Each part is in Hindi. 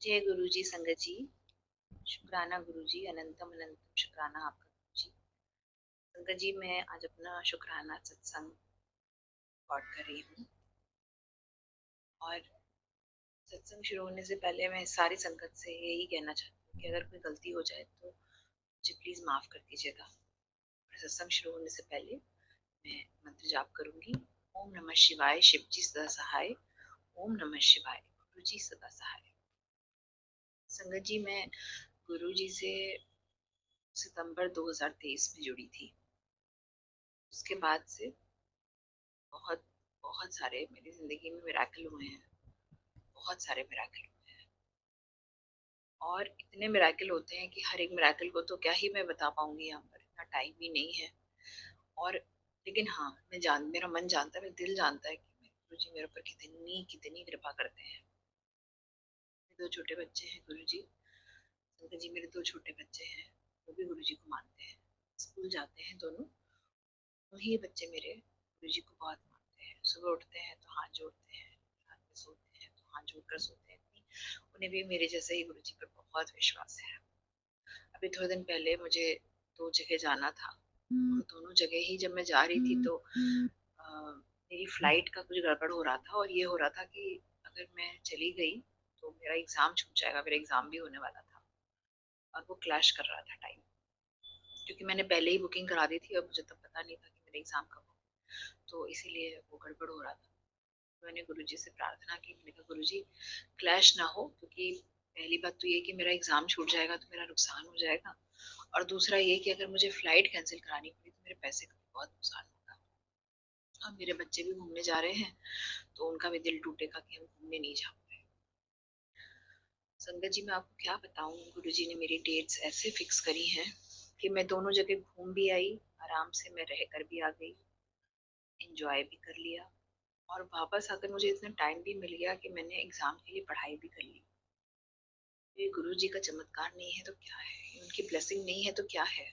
जय गुरुजी संगत जी। शुक्राना गुरुजी, अनंतम अनंतम शुक्राना आपका गुरुजी। संगत जी, मैं आज अपना शुक्राना सत्संग रिकॉर्ड कर रही हूँ। और सत्संग शुरू होने से पहले मैं सारी संगत से यही कहना चाहती हूँ कि अगर कोई गलती हो जाए तो मुझे प्लीज माफ कर दीजिएगा। और सत्संग शुरू होने से पहले मैं मंत्र जाप करूंगी। ओम नमः शिवाय, शिवजी सदा सहाय। ओम नमः शिवाय, गुरुजी सदा सहाय। संगत जी, मैं गुरुजी से सितंबर 2023 में जुड़ी थी। उसके बाद से बहुत बहुत सारे मेरी जिंदगी में मिराकल हुए हैं। बहुत सारे मिराकल हुए हैं। और इतने मिराकल होते हैं कि हर एक मिराकल को तो क्या ही मैं बता पाऊंगी, यहाँ पर इतना टाइम भी नहीं है। और लेकिन हाँ, मेरा मन जानता है, मेरा दिल जानता है कि गुरु जी मेरे ऊपर कितनी कितनी कृपा करते हैं। मेरे दो छोटे बच्चे हैं गुरु जी। संत जी, मेरे दो छोटे बच्चे हैं, वो भी गुरु जी को मानते हैं। स्कूल जाते हैं दोनों। वही बच्चे मेरे गुरु जी को बहुत मानते हैं। सुबह उठते हैं तो हाथ जोड़ते हैं, रात में सोते हैं तो हाथ जोड़कर सोते हैं। उन्हें भी मेरे जैसे ही गुरु जी पर बहुत विश्वास है। अभी थोड़े दिन पहले मुझे दो जगह जाना था। और दोनों जगह ही जब मैं जा रही थी तो मेरी फ्लाइट का कुछ गड़बड़ हो रहा था। और ये हो रहा था कि अगर मैं चली गई तो मेरा एग्जाम छूट जाएगा। मेरा एग्जाम भी होने वाला था और वो क्लैश कर रहा था टाइम, क्योंकि मैंने पहले ही बुकिंग करा दी थी और मुझे तब पता नहीं था कि मेरा एग्जाम कब हो। तो इसीलिए वो गड़बड़ हो रहा था। तो मैंने गुरुजी से प्रार्थना की। मैंने कहा गुरुजी, क्लैश ना हो, क्योंकि पहली बात तो ये कि मेरा एग्जाम छूट जाएगा तो मेरा नुकसान हो जाएगा। और दूसरा ये कि अगर मुझे फ्लाइट कैंसिल करानी पड़ी तो मेरे पैसे का भी बहुत नुकसान होगा। और मेरे बच्चे भी घूमने जा रहे हैं तो उनका भी दिल टूटेगा कि हम घूमने नहीं जा पाए। संगत जी, मैं आपको क्या बताऊं, गुरुजी ने मेरी डेट्स ऐसे फिक्स करी हैं कि मैं दोनों जगह घूम भी आई, आराम से मैं रह कर भी आ गई, एंजॉय भी कर लिया। और वापस आकर मुझे इतना टाइम भी मिल गया कि मैंने एग्जाम के लिए पढ़ाई भी कर ली। ये गुरु जी का चमत्कार नहीं है तो क्या है, ये उनकी ब्लेसिंग नहीं है तो क्या है।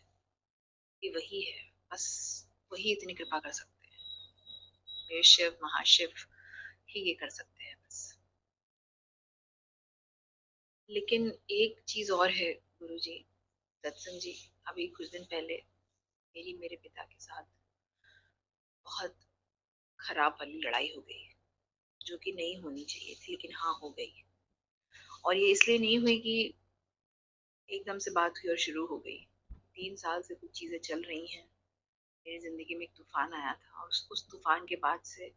ये वही है, बस वही इतनी कृपा कर सकते हैं। ये शिव महाशिव ही ये कर सकते हैं बस। लेकिन एक चीज और है गुरु जी, सत्संग जी। अभी कुछ दिन पहले मेरी मेरे पिता के साथ बहुत खराब वाली लड़ाई हो गई, जो कि नहीं होनी चाहिए थी, लेकिन हाँ हो गई। और ये इसलिए नहीं हुई कि एकदम से बात हुई और शुरू हो गई। 3 साल से कुछ चीजें चल रही हैं। मेरी जिंदगी में एक तूफान आया था और उस तूफान के बाद से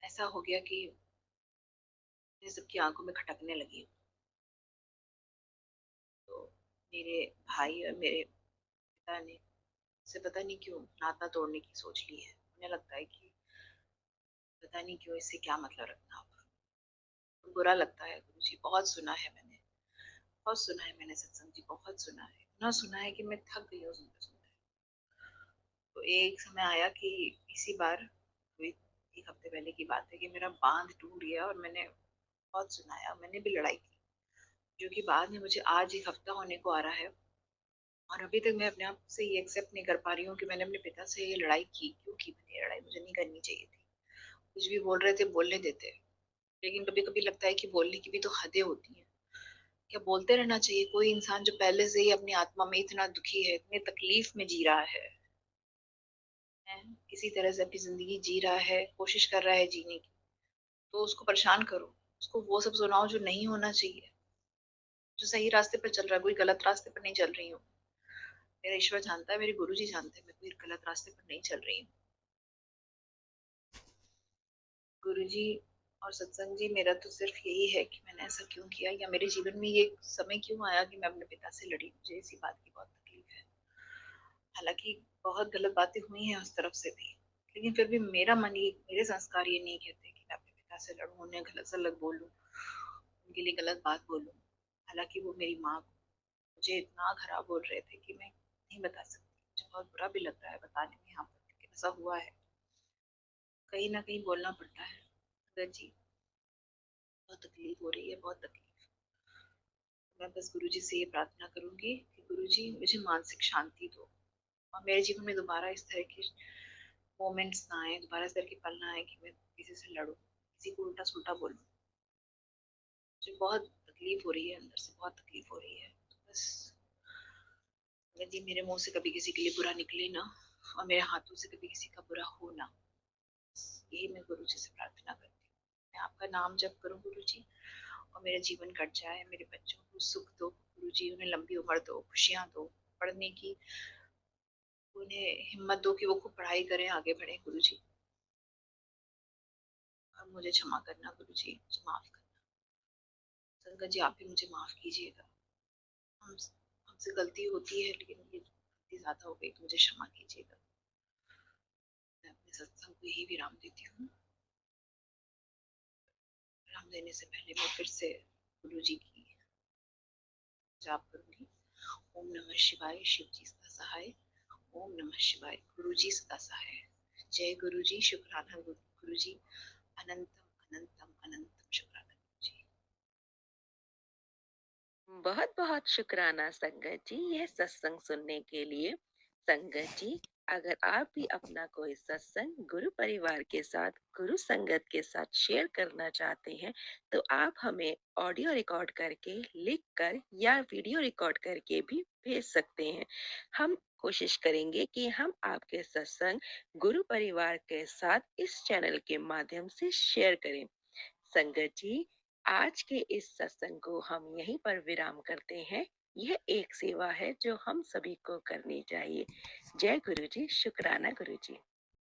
ऐसा हो गया कि मेरे सबकी आंखों में खटकने लगी। तो मेरे भाई और मेरे पिता ने से पता नहीं क्यों नाता तोड़ने की सोच ली है। उन्हें लगता है कि पता नहीं क्यों इससे क्या मतलब रखना अब। तो बुरा लगता है गुरु जी, बहुत सुना है मैंने, बहुत सुना है मैंने सत्संग जी, बहुत सुना है, इतना सुना है कि मैं थक गई हूँ सुनते सुनते। तो एक समय आया कि इसी बार हुई, 1 हफ्ते पहले की बात है, कि मेरा बांध टूट गया और मैंने बहुत सुनाया, मैंने भी लड़ाई की। जो कि बाद में मुझे आज 1 हफ्ता होने को आ रहा है और अभी तक मैं अपने आप से ये एक्सेप्ट नहीं कर पा रही हूँ कि मैंने अपने पिता से ये लड़ाई की। क्यों की मैंने ये लड़ाई, मुझे नहीं करनी चाहिए थी। कुछ भी बोल रहे थे बोलने देते, लेकिन कभी कभी लगता है कि बोलने की भी तो हदें होती हैं। क्या बोलते रहना चाहिए? कोई इंसान जो पहले से ही अपनी आत्मा में इतना दुखी है, इतनी तकलीफ में जी रहा है, किसी तरह से अपनी जिंदगी जी रहा है, कोशिश कर रहा है जीने की, तो उसको परेशान करो, उसको वो सब सुनाओ जो नहीं होना चाहिए। जो सही रास्ते पर चल रहा है, कोई गलत रास्ते पर नहीं चल रही हूँ। मेरा ईश्वर जानता है, मेरे गुरु जी जानते हैं, मैं कोई गलत रास्ते पर नहीं चल रही हूँ। गुरु जी और सत्संग जी, मेरा तो सिर्फ यही है कि मैंने ऐसा क्यों किया, या मेरे जीवन में ये समय क्यों आया कि मैं अपने पिता से लड़ी। मुझे इसी बात की बहुत तकलीफ है। हालांकि बहुत गलत बातें हुई हैं उस तरफ से भी, लेकिन फिर भी मेरा मन, ये मेरे संस्कार ये नहीं कहते कि मैं अपने पिता से लड़ूं, उन्हें गलत सलत बोलूं, उनके लिए गलत बात बोलूं। हालांकि वो मेरी माँ मुझे इतना खराब बोल रहे थे कि मैं नहीं बता सकती। मुझे बहुत बुरा भी लगता है बताने में यहाँ पर, लेकिन ऐसा हुआ है, कहीं ना कहीं बोलना पड़ता है। अगर जी, बहुत तकलीफ हो रही है, बहुत तकलीफ। मैं बस गुरुजी से ये प्रार्थना करूंगी कि गुरुजी मुझे मानसिक शांति दो और मेरे जीवन में दोबारा इस तरह के मोमेंट्स ना आए, दोबारा इस तरह के पल ना आए कि मैं किसी से लड़ूं, किसी को उल्टा सुल्टा बोलूं। मुझे बहुत तकलीफ हो रही है, अंदर से बहुत तकलीफ हो रही है। तो बस संगत जी, मेरे मुंह से कभी किसी के लिए बुरा निकले ना, और मेरे हाथों से कभी किसी का बुरा हो ना, यही मैं गुरु जी से प्रार्थना करती हूँ। मैं आपका नाम जप करूं गुरु जी, और मेरा जीवन कट जाए, मेरे बच्चों को सुख दो गुरु जी, उन्हें लंबी उम्र दो, खुशियां दो, पढ़ने की उन्हें हिम्मत दो कि वो खूब पढ़ाई करें, आगे बढ़े गुरु जी। और मुझे क्षमा करना गुरु जी, मुझे माफ करना। संगत जी, आप भी मुझे माफ कीजिएगा। हम हमसे गलती होती है, लेकिन ये गलती ज्यादा हो गई तो मुझे क्षमा कीजिएगा। मैं अपने सत्संग को यही विराम देती हूँ। विराम देने से पहले मैं फिर से गुरु जी की जाप करूंगी। ओम नमः शिवाय, शिव जी सदा सहाय। ओम नमः शिवाय, गुरु जी सदा सहाय। जय गुरु जी, शुक्राना गुरु जी, अनंतम अनंतम अनंतम शुक्राना गुरु जी। बहुत बहुत शुक्राना संगत जी यह सत्संग सुनने के लिए। संगत जी, अगर आप भी अपना कोई सत्संग गुरु परिवार के साथ, गुरु संगत के साथ शेयर करना चाहते हैं, तो आप हमें ऑडियो रिकॉर्ड करके, लिख कर या वीडियो रिकॉर्ड करके भी भेज सकते हैं। हम कोशिश करेंगे कि हम आपके सत्संग गुरु परिवार के साथ इस चैनल के माध्यम से शेयर करें। संगत जी, आज के इस सत्संग को हम यहीं पर विराम करते हैं। यह एक सेवा है जो हम सभी को करनी चाहिए। जय गुरु जी, शुक्राना गुरु जी।